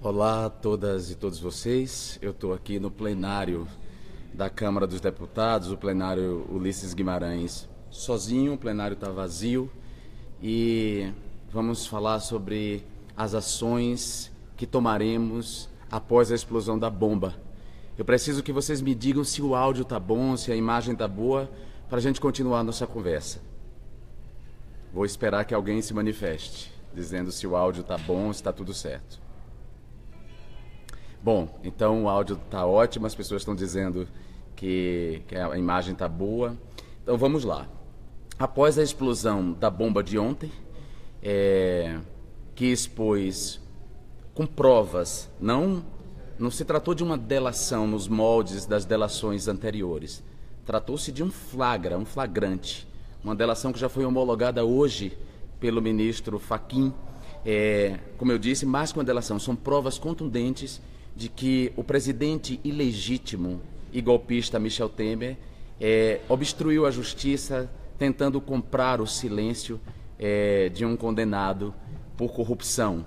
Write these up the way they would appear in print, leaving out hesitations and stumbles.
Olá a todas e todos vocês. Eu estou aqui no plenário da Câmara dos Deputados, o plenário Ulisses Guimarães, sozinho, o plenário está vazio e vamos falar sobre as ações que tomaremos após a explosão da bomba. Eu preciso que vocês me digam se o áudio está bom, se a imagem está boa, para a gente continuar a nossa conversa. Vou esperar que alguém se manifeste, dizendo se o áudio está bom, se está tudo certo. Bom, então o áudio está ótimo, as pessoas estão dizendo que a imagem está boa. Então vamos lá. Após a explosão da bomba de ontem, que expôs com provas, não se tratou de uma delação nos moldes das delações anteriores, tratou-se de um flagrante, uma delação que já foi homologada hoje pelo ministro Fachin. Como eu disse, mais que uma delação, são provas contundentes de que o presidente ilegítimo e golpista Michel Temer obstruiu a justiça tentando comprar o silêncio de um condenado por corrupção,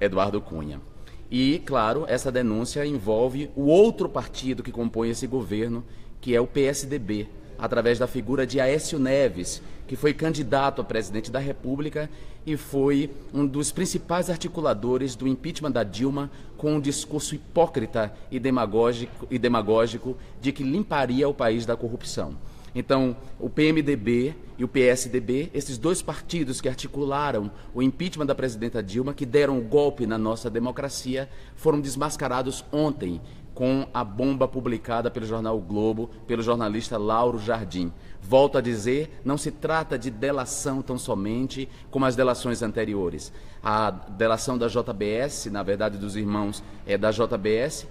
Eduardo Cunha. E, claro, essa denúncia envolve o outro partido que compõe esse governo, que é o PSDB, através da figura de Aécio Neves, que foi candidato a presidente da República e foi um dos principais articuladores do impeachment da Dilma, com um discurso hipócrita e demagógico de que limparia o país da corrupção. Então, o PMDB e o PSDB, esses dois partidos que articularam o impeachment da presidenta Dilma, que deram o golpe na nossa democracia, foram desmascarados ontem com a bomba publicada pelo jornal o Globo, pelo jornalista Lauro Jardim. Volto a dizer, não se trata de delação tão somente como as delações anteriores. A delação da JBS, na verdade dos irmãos da JBS,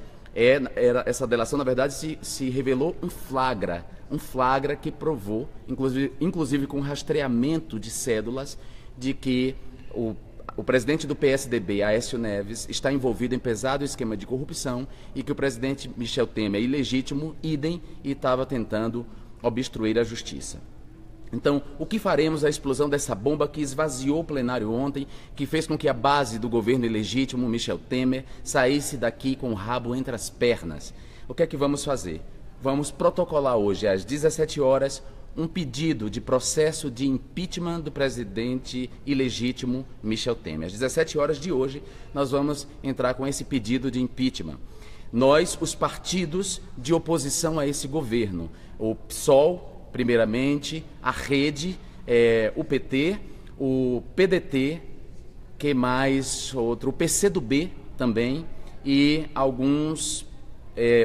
essa delação, na verdade, se revelou um flagra que provou, inclusive com rastreamento de cédulas, de que o presidente do PSDB, Aécio Neves, está envolvido em pesado esquema de corrupção e que o presidente Michel Temer é ilegítimo, idem, e estava tentando obstruir a justiça. Então, o que faremos à explosão dessa bomba que esvaziou o plenário ontem, que fez com que a base do governo ilegítimo, Michel Temer, saísse daqui com o rabo entre as pernas? O que é que vamos fazer? Vamos protocolar hoje, às 17 horas, um pedido de processo de impeachment do presidente ilegítimo Michel Temer. Às 17 horas de hoje, nós vamos entrar com esse pedido de impeachment. Nós, os partidos de oposição a esse governo, o PSOL, primeiramente, a Rede, o PT, o PDT, que mais outro, o PCdoB também, e alguns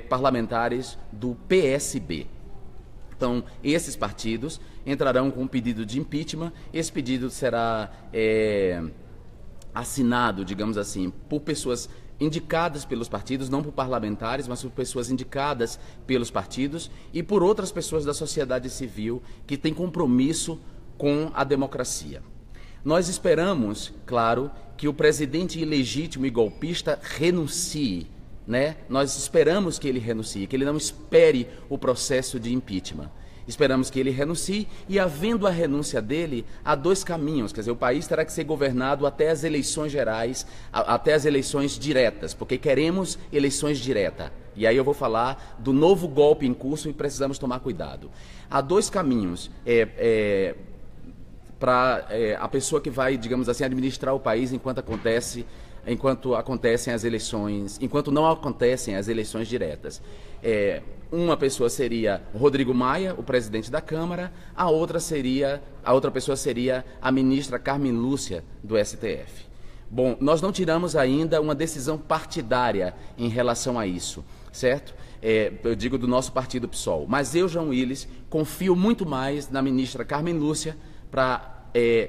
parlamentares do PSB. Então, esses partidos entrarão com um pedido de impeachment. Esse pedido será assinado, digamos assim, por pessoas indicadas pelos partidos, não por parlamentares, mas por pessoas indicadas pelos partidos e por outras pessoas da sociedade civil que têm compromisso com a democracia. Nós esperamos, claro, que o presidente ilegítimo e golpista renuncie, né? Nós esperamos que ele renuncie, que ele não espere o processo de impeachment. Esperamos que ele renuncie e, havendo a renúncia dele, há dois caminhos. Quer dizer, o país terá que ser governado até as eleições gerais, até as eleições diretas, porque queremos eleições diretas. E aí eu vou falar do novo golpe em curso e precisamos tomar cuidado. Há dois caminhos para a pessoa que vai, digamos assim, administrar o país enquanto acontecem as eleições, enquanto não acontecem as eleições diretas. Uma pessoa seria Rodrigo Maia, o presidente da Câmara, a outra pessoa seria a ministra Carmen Lúcia, do STF. Bom, nós não tiramos ainda uma decisão partidária em relação a isso, certo? Eu digo do nosso partido PSOL, mas eu, João Willis, confio muito mais na ministra Carmen Lúcia para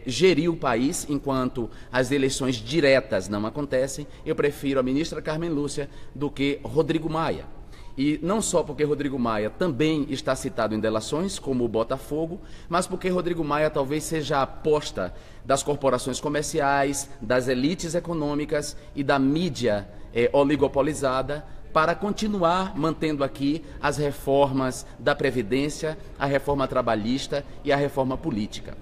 gerir o país enquanto as eleições diretas não acontecem. Eu prefiro a ministra Carmen Lúcia do que Rodrigo Maia. E não só porque Rodrigo Maia também está citado em delações, como o Botafogo, mas porque Rodrigo Maia talvez seja a aposta das corporações comerciais, das elites econômicas e da mídia oligopolizada para continuar mantendo aqui as reformas da Previdência, a reforma trabalhista e a reforma política.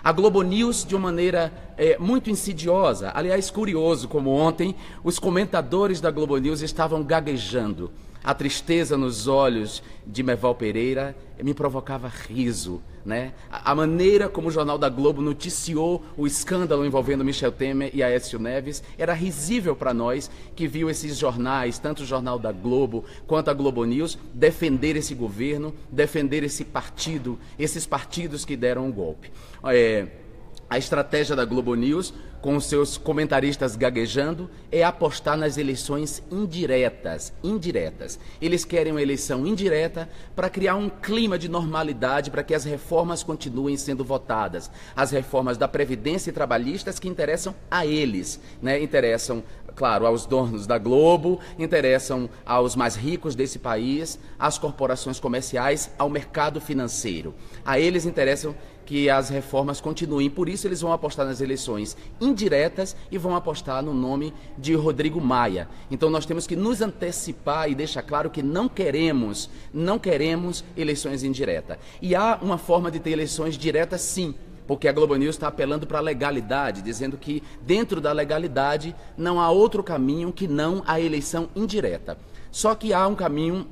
A Globo News, de uma maneira muito insidiosa, aliás, curioso, como ontem, os comentadores da Globo News estavam gaguejando. A tristeza nos olhos de Merval Pereira me provocava riso, né? A maneira como o Jornal da Globo noticiou o escândalo envolvendo Michel Temer e Aécio Neves era risível para nós que viu esses jornais, tanto o Jornal da Globo quanto a Globo News, defender esse governo, defender esse partido, esses partidos que deram o golpe. A estratégia da Globo News, com os seus comentaristas gaguejando, é apostar nas eleições indiretas. Eles querem uma eleição indireta para criar um clima de normalidade para que as reformas continuem sendo votadas. As reformas da Previdência e trabalhistas que interessam a eles, né? Interessam, claro, aos donos da Globo, interessam aos mais ricos desse país, às corporações comerciais, ao mercado financeiro. A eles interessam que as reformas continuem. Por isso eles vão apostar nas eleições indiretas e vão apostar no nome de Rodrigo Maia. Então nós temos que nos antecipar e deixar claro que não queremos eleições indiretas. E há uma forma de ter eleições diretas, sim, porque a Globo News está apelando para a legalidade, dizendo que dentro da legalidade não há outro caminho que não a eleição indireta. Só que há um caminho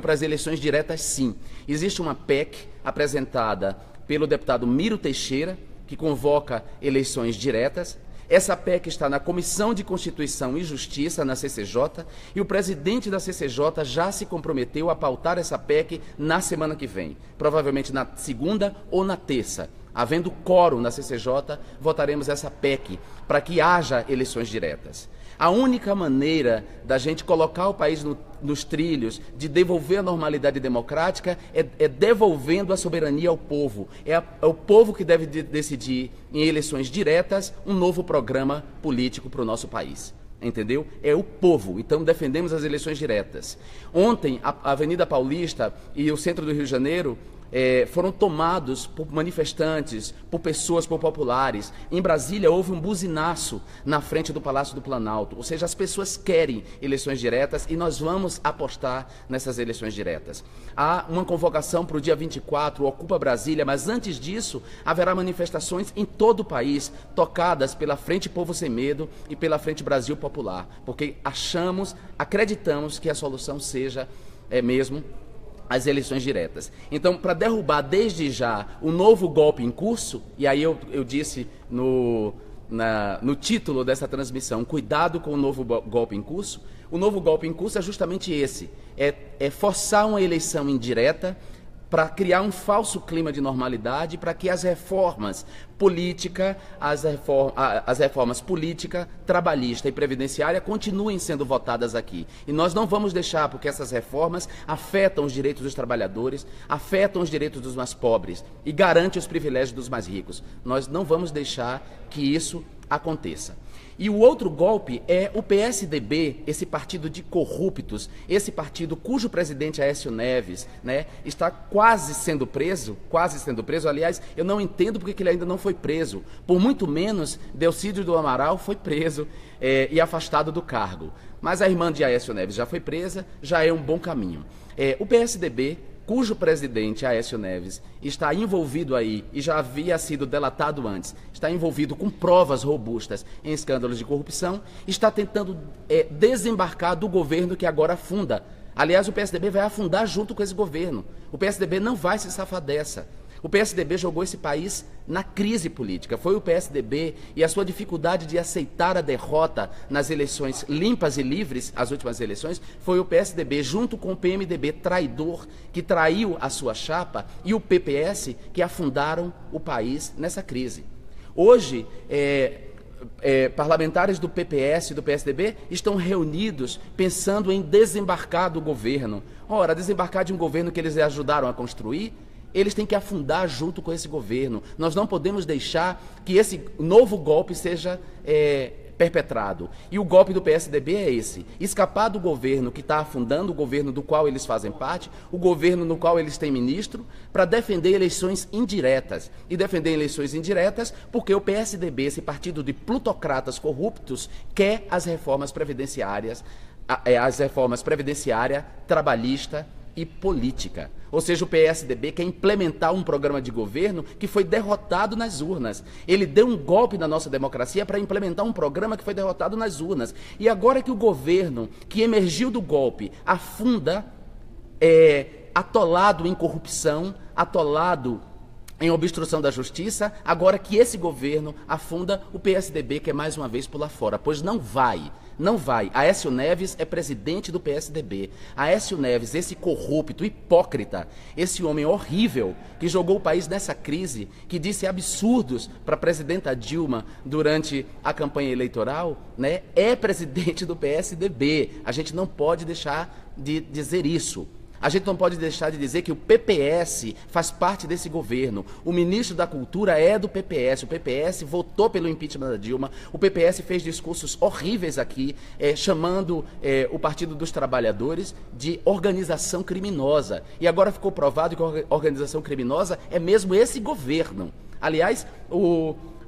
para as eleições diretas, sim. Existe uma PEC apresentada pelo deputado Miro Teixeira, que convoca eleições diretas. Essa PEC está na Comissão de Constituição e Justiça, na CCJ, e o presidente da CCJ já se comprometeu a pautar essa PEC na semana que vem, provavelmente na segunda ou na terça. Havendo quórum na CCJ, votaremos essa PEC para que haja eleições diretas. A única maneira da gente colocar o país nos trilhos, de devolver a normalidade democrática, é devolvendo a soberania ao povo. É o povo que deve decidir, em eleições diretas, um novo programa político para o nosso país. Entendeu? É o povo. Então defendemos as eleições diretas. Ontem, a Avenida Paulista e o centro do Rio de Janeiro foram tomados por manifestantes, por pessoas, por populares. Em Brasília houve um buzinaço na frente do Palácio do Planalto. Ou seja, as pessoas querem eleições diretas e nós vamos apostar nessas eleições diretas. Há uma convocação para o dia 24, Ocupa Brasília, mas antes disso haverá manifestações em todo o país, tocadas pela Frente Povo Sem Medo e pela Frente Brasil Popular, porque acreditamos que a solução seja mesmo as eleições diretas. Então, para derrubar desde já o novo golpe em curso, e aí eu disse no título dessa transmissão, cuidado com o novo golpe em curso, o novo golpe em curso é justamente esse, é forçar uma eleição indireta para criar um falso clima de normalidade, para que as reformas política, as reformas política, trabalhista e previdenciária continuem sendo votadas aqui. E nós não vamos deixar, porque essas reformas afetam os direitos dos trabalhadores, afetam os direitos dos mais pobres e garantem os privilégios dos mais ricos. Nós não vamos deixar que isso aconteça. E o outro golpe é o PSDB, esse partido de corruptos, esse partido cujo presidente Aécio Neves, né, está quase sendo preso, aliás, eu não entendo porque ele ainda não foi preso, por muito menos Delcídio do Amaral foi preso e afastado do cargo. Mas a irmã de Aécio Neves já foi presa, já é um bom caminho. O PSDB, cujo presidente, Aécio Neves, está envolvido aí, e já havia sido delatado antes, está envolvido com provas robustas em escândalos de corrupção, está tentando desembarcar do governo que agora afunda. Aliás, o PSDB vai afundar junto com esse governo. O PSDB não vai se safar dessa. O PSDB jogou esse país na crise política. Foi o PSDB e a sua dificuldade de aceitar a derrota nas eleições limpas e livres, as últimas eleições, foi o PSDB junto com o PMDB traidor, que traiu a sua chapa, e o PPS, que afundaram o país nessa crise. Hoje, parlamentares do PPS e do PSDB estão reunidos pensando em desembarcar do governo. Ora, desembarcar de um governo que eles ajudaram a construir, eles têm que afundar junto com esse governo. Nós não podemos deixar que esse novo golpe seja perpetrado. E o golpe do PSDB é esse: escapar do governo que está afundando, o governo do qual eles fazem parte, o governo no qual eles têm ministro, para defender eleições indiretas. E defender eleições indiretas porque o PSDB, esse partido de plutocratas corruptos, quer as reformas previdenciárias, trabalhista e política. Ou seja, o PSDB quer implementar um programa de governo que foi derrotado nas urnas. Ele deu um golpe na nossa democracia para implementar um programa que foi derrotado nas urnas. E agora que o governo que emergiu do golpe afunda, atolado em corrupção, atolado em obstrução da justiça, agora que esse governo afunda, o PSDB quer mais uma vez pular fora, pois não vai. Não vai. Aécio Neves é presidente do PSDB. Aécio Neves, esse corrupto, hipócrita, esse homem horrível que jogou o país nessa crise, que disse absurdos para a presidenta Dilma durante a campanha eleitoral, né, é presidente do PSDB. A gente não pode deixar de dizer isso. A gente não pode deixar de dizer que o PPS faz parte desse governo. O ministro da Cultura é do PPS. O PPS votou pelo impeachment da Dilma. O PPS fez discursos horríveis aqui, chamando o Partido dos Trabalhadores de organização criminosa. E agora ficou provado que a organização criminosa é mesmo esse governo. Aliás,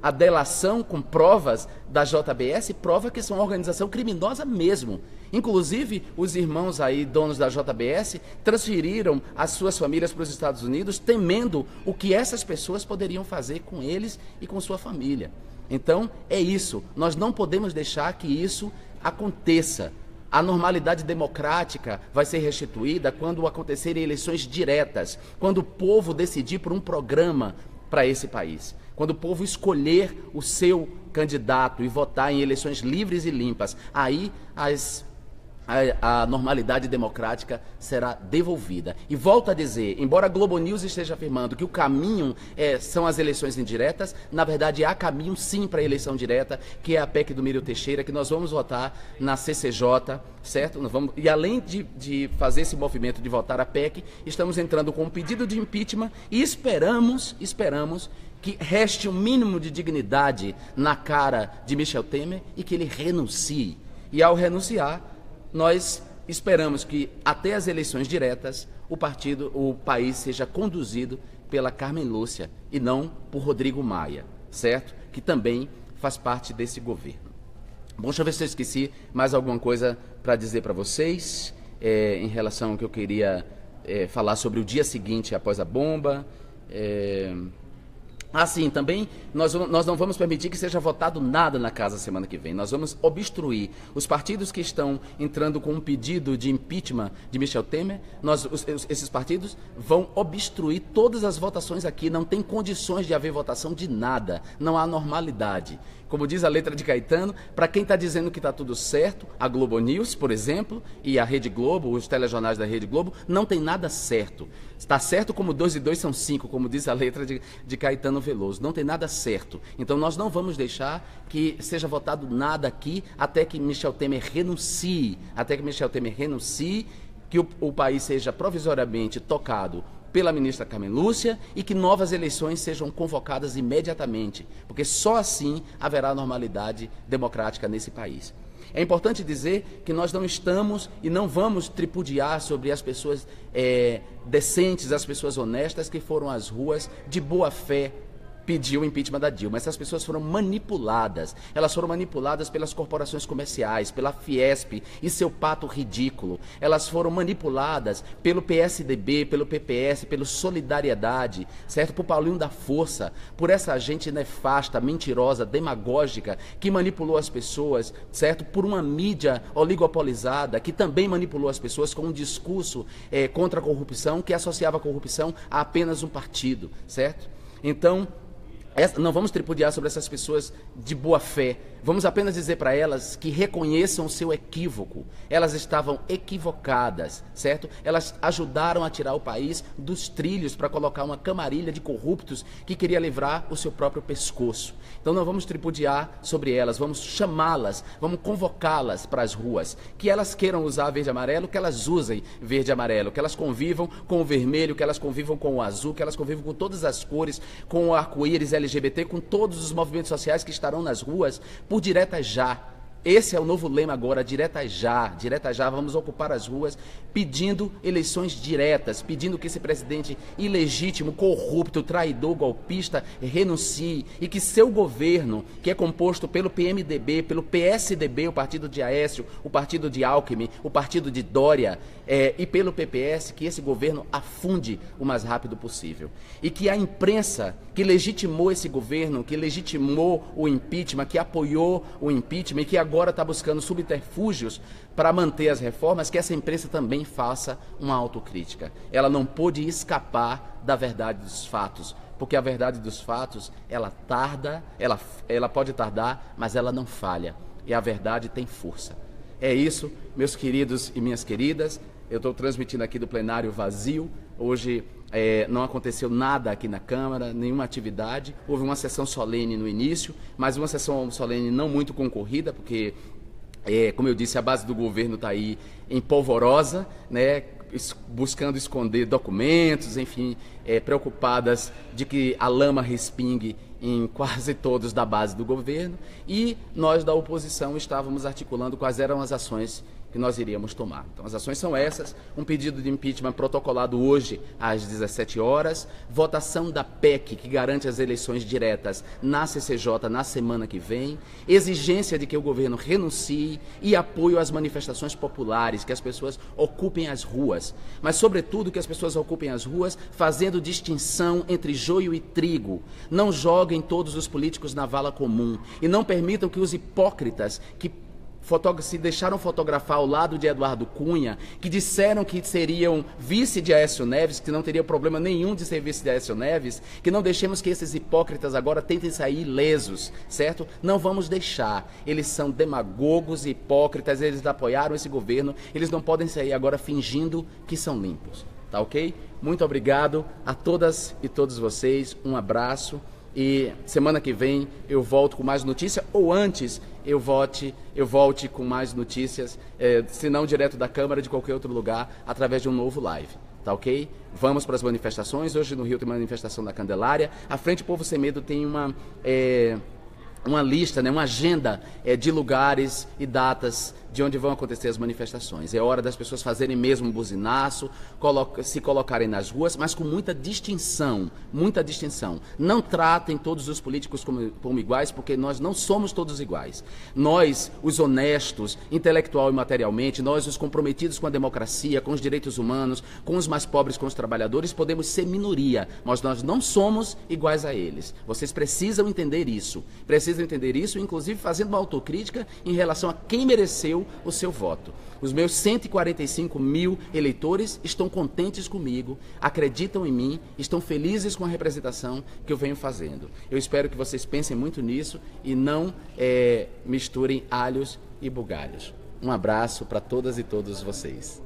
a delação com provas da JBS prova que são uma organização criminosa mesmo. Inclusive, os irmãos aí, donos da JBS, transferiram as suas famílias para os Estados Unidos, temendo o que essas pessoas poderiam fazer com eles e com sua família. Então, é isso. Nós não podemos deixar que isso aconteça. A normalidade democrática vai ser restituída quando acontecerem eleições diretas, quando o povo decidir por um programa para esse país. Quando o povo escolher o seu candidato e votar em eleições livres e limpas, aí a normalidade democrática será devolvida. E volto a dizer, embora a Globo News esteja afirmando que o caminho são as eleições indiretas, na verdade há caminho sim para a eleição direta, que é a PEC do Mírio Teixeira, que nós vamos votar na CCJ, certo? E além de fazer esse movimento de votar a PEC, estamos entrando com um pedido de impeachment e esperamos que reste um mínimo de dignidade na cara de Michel Temer e que ele renuncie. E ao renunciar, nós esperamos que até as eleições diretas o país seja conduzido pela Carmen Lúcia e não por Rodrigo Maia, certo? Que também faz parte desse governo. Bom, deixa eu ver se eu esqueci mais alguma coisa para dizer para vocês em relação ao que eu queria falar sobre o dia seguinte após a bomba. Sim, também nós não vamos permitir que seja votado nada na casa semana que vem. Nós vamos obstruir os partidos que estão entrando com um pedido de impeachment de Michel Temer. Esses partidos vão obstruir todas as votações aqui. Não tem condições de haver votação de nada. Não há normalidade. Como diz a letra de Caetano, para quem está dizendo que está tudo certo, a Globo News, por exemplo, e a Rede Globo, os telejornais da Rede Globo, não tem nada certo. Está certo como 2 e 2 são 5, como diz a letra de Caetano Veloso. Não tem nada certo. Então nós não vamos deixar que seja votado nada aqui até que Michel Temer renuncie. Até que Michel Temer renuncie, que o país seja provisoriamente tocado pela ministra Carmen Lúcia e que novas eleições sejam convocadas imediatamente, porque só assim haverá normalidade democrática nesse país. É importante dizer que nós não estamos e não vamos tripudiar sobre as pessoas decentes, as pessoas honestas que foram às ruas de boa fé pedir o impeachment da Dilma. Essas pessoas foram manipuladas. Elas foram manipuladas pelas corporações comerciais, pela Fiesp e seu pato ridículo. Elas foram manipuladas pelo PSDB, pelo PPS, pelo Solidariedade, certo? Por Paulinho da Força, por essa gente nefasta, mentirosa, demagógica, que manipulou as pessoas, certo? Por uma mídia oligopolizada, que também manipulou as pessoas com um discurso contra a corrupção, que associava a corrupção a apenas um partido, certo? Então, não vamos tripudiar sobre essas pessoas de boa fé. Vamos apenas dizer para elas que reconheçam o seu equívoco. Elas estavam equivocadas, certo? Elas ajudaram a tirar o país dos trilhos para colocar uma camarilha de corruptos que queria livrar o seu próprio pescoço. Então não vamos tripudiar sobre elas, vamos chamá-las, vamos convocá-las para as ruas. Que elas queiram usar verde e amarelo, que elas usem verde e amarelo, que elas convivam com o vermelho, que elas convivam com o azul, que elas convivam com todas as cores, com o arco-íris LGBT, com todos os movimentos sociais que estarão nas ruas, por direta já, Esse é o novo lema agora, direta já, vamos ocupar as ruas pedindo eleições diretas, pedindo que esse presidente ilegítimo, corrupto, traidor, golpista renuncie e que seu governo, que é composto pelo PMDB, pelo PSDB, o partido de Aécio, o partido de Alckmin, o partido de Dória e pelo PPS, que esse governo afunde o mais rápido possível. E que a imprensa que legitimou esse governo, que legitimou o impeachment, que apoiou o impeachment e que agora está buscando subterfúgios para manter as reformas, que essa imprensa também faça uma autocrítica. Ela não pôde escapar da verdade dos fatos, porque a verdade dos fatos, ela tarda, ela pode tardar, mas ela não falha. E a verdade tem força. É isso, meus queridos e minhas queridas. Eu estou transmitindo aqui do plenário vazio. Hoje não aconteceu nada aqui na Câmara, nenhuma atividade. Houve uma sessão solene no início, mas uma sessão solene não muito concorrida, porque, como eu disse, a base do governo está aí em polvorosa, né, buscando esconder documentos, enfim, preocupadas de que a lama respingue em quase todos da base do governo, e nós da oposição estávamos articulando quais eram as ações que nós iríamos tomar. Então, as ações são essas: um pedido de impeachment protocolado hoje às 17 horas, votação da PEC, que garante as eleições diretas na CCJ na semana que vem, exigência de que o governo renuncie e apoio às manifestações populares, que as pessoas ocupem as ruas, mas, sobretudo, que as pessoas ocupem as ruas fazendo distinção entre joio e trigo. Não joguem todos os políticos na vala comum e não permitam que os hipócritas que se deixaram fotografar ao lado de Eduardo Cunha, que disseram que seriam vice de Aécio Neves, que não teria problema nenhum de ser vice de Aécio Neves, que não deixemos que esses hipócritas agora tentem sair ilesos, certo? Não vamos deixar. Eles são demagogos e hipócritas, eles apoiaram esse governo, eles não podem sair agora fingindo que são limpos, tá ok? Muito obrigado a todas e todos vocês, um abraço. E semana que vem eu volto com mais notícias, ou antes eu volte com mais notícias, se não direto da Câmara, de qualquer outro lugar, através de um novo live, tá ok? Vamos para as manifestações. Hoje no Rio tem manifestação da Candelária. A Frente Povo Sem Medo tem uma lista, né, uma agenda de lugares e datas de onde vão acontecer as manifestações. É hora das pessoas fazerem mesmo um buzinaço, se colocarem nas ruas, mas com muita distinção, muita distinção. Não tratem todos os políticos como iguais, porque nós não somos todos iguais. Nós, os honestos, intelectual e materialmente, nós, os comprometidos com a democracia, com os direitos humanos, com os mais pobres, com os trabalhadores, podemos ser minoria, mas nós não somos iguais a eles. Vocês precisam entender isso, inclusive fazendo uma autocrítica em relação a quem mereceu o seu voto. Os meus 145 mil eleitores estão contentes comigo, acreditam em mim, estão felizes com a representação que eu venho fazendo. Eu espero que vocês pensem muito nisso e não misturem alhos e bugalhos. Um abraço para todas e todos vocês.